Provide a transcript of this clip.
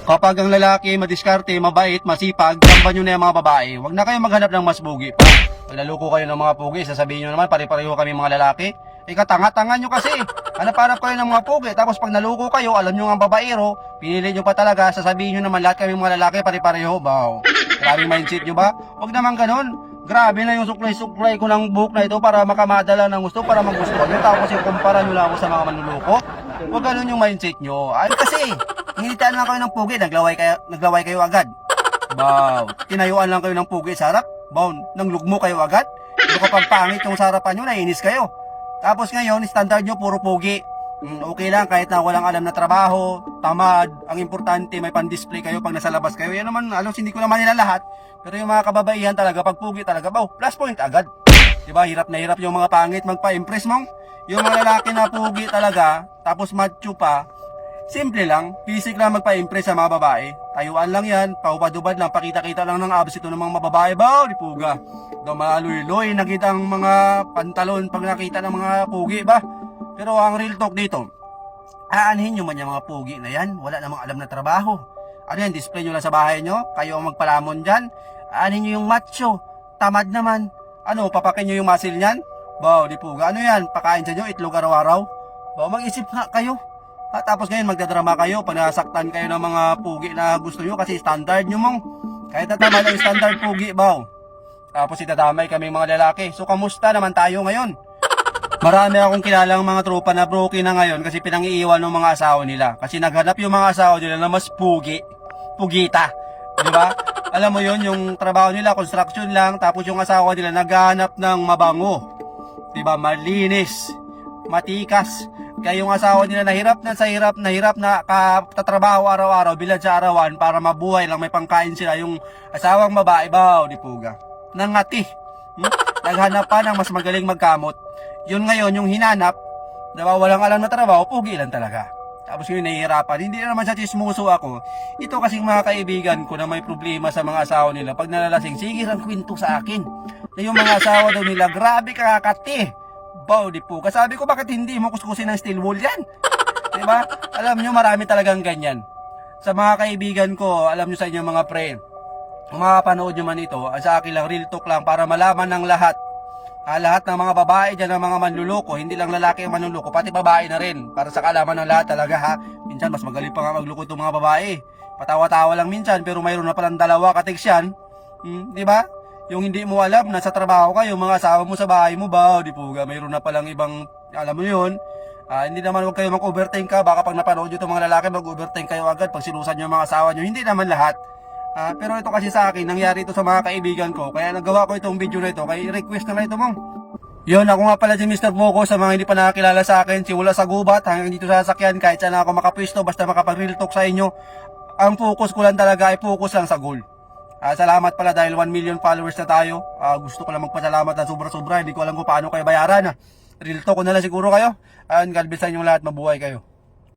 Kapag ang lalaki madiskarte, mabait, masipag, tamban nyo na yung mga babae, huwag na kayo maghanap ng mas bugi pa. Pag naloko kayo ng mga pugi, sasabihin nyo naman, pare-pareho kami mga lalaki. Katanga-tanga nyo kasi. Hanap-hanap kayo ng mga pugi, tapos pag naloko kayo, alam nyo nga ang babaero, pinili nyo pa talaga, sasabihin nyo naman lahat kami mga lalaki, pare-pareho. Wow. Grabe mindset nyo ba? Huwag naman ganon. Grabe na yung suklay-suklay ko ng buhok na ito para makamadala ng gusto, para magustuhan nyo. Tapos yung kumpara nyo lang ako sa mga manluloko. Huwag ganon yung mindset nyo. Ay kasi, hinitaan lang kayo ng pugi, naglaway kayo agad. Wow. Tinayuan lang kayo ng pugi sa harap. Wow. Nang lugmo kayo agad. Pero kapag pangit yung sarapan nyo, naiinis kayo. Tapos ngayon, standard nyo, puro pugi. Okay lang, kahit na walang alam na trabaho, tamad. Ang importante, may pan-display kayo pag nasa labas kayo. Yan naman, hindi ko naman nila lahat. Pero yung mga kababaihan talaga, pag pugi talaga, wow, plus point agad. Diba, hirap na hirap yung mga pangit magpa-impress mo. Yung mga lalaki na pugi talaga, tapos macho pa, simple lang, basic lang magpa-impress sa mga babae. Tayuan lang yan, paubad-ubad lang, pakita-kita lang ng abs ito ng mga babae. Baw, di puga. Dumaluy-luy, nakita ang mga pantalon pag nakita ng mga pugi ba? Pero ang real talk dito, aanhin nyo man yung mga pugi na yan, wala namang alam na trabaho. Ano yan, display nyo lang sa bahay nyo, kayo ang magpalamon dyan. Aanhin nyo yung macho, tamad naman. Ano, papakin nyo yung muscle nyan? Baw, di puga. Ano yan, pakain sa nyo, itlog araw-araw? Baw, mag-isip nga kayo. Tapos ngayon magdadrama kayo pag nasaktan kayo ng mga pugi na gusto nyo kasi standard nyo mong. Kahit na tama ng standard pugi, baw. Tapos itadamay kami mga lalaki. So kamusta naman tayo ngayon? Marami akong kilalang mga tropa na broken na ngayon kasi pinangiiwan ng mga asawa nila. Kasi naghanap yung mga asawa nila na mas pugita. Di ba? Alam mo yon, yung trabaho nila, construction lang, tapos yung asawa nila naghanap ng mabango. Di ba? Malinis, matikas. Kaya yung asawa nila nahirap na katatrabaho araw-araw, bilad sa arawan para mabuhay lang, may pangkain sila. Yung asawang babae, baw, di puga. Nangati. Naghanap pa ng mas magaling magkamot. Yun ngayon, yung hinanap, diba, walang alam na trabaho, pugi lang talaga. Tapos yun, nahihirapan. Hindi na naman sa chismoso ako. Ito kasing mga kaibigan ko na may problema sa mga asawa nila. Pag nalalasing, sige lang kwento sa akin. Na yung mga asawa daw nila, grabe kakati. Baw, di po. Kasabi ko, bakit hindi mo kuskusin ng steel wool yan? Diba? Alam nyo, marami talagang ganyan. Sa mga kaibigan ko, alam nyo sa inyo mga pre, kung makapanood nyo man ito, sa akin lang, real talk lang, para malaman ng lahat. Lahat ng mga babae dyan, ng mga manluloko, hindi lang lalaki ang manluloko, pati babae na rin. Para sa kalaman ng lahat talaga ha. Minsan, mas magaling pa nga magloko itong mga babae. Patawa-tawa lang minsan, pero mayroon na palang dalawa katiks yan. Diba? Yung hindi mo alam, nasa trabaho ka, yung mga asawa mo sa bahay mo ba, di puga, mayroon na palang ibang, alam mo yun. Hindi naman huwag kayo mag-overthink ka, baka pag napanood nyo itong mga lalaki, mag-overthink kayo agad pag sinusan nyo yung mga asawa nyo. Hindi naman lahat. Pero ito kasi sa akin, nangyari ito sa mga kaibigan ko, kaya nagawa ko itong video na ito, kaya request na ito mong. Yun, ako nga pala si Mr. Focus, sa mga hindi pa nakakilala sa akin, simula sa gubat hanggang dito sa sasakyan, kahit saan ako makapwesto, basta makapag-real talk sa inyo. Ang focus ko lang talaga ay focus lang sa goal. Salamat pala dahil 1 million followers na tayo. Gusto ko lang magpasalamat na sobra-sobra, hindi ko alam kung paano kayo bayaran. Real talk ko na lang siguro kayo. God bless sa inyong lahat, mabuhay kayo.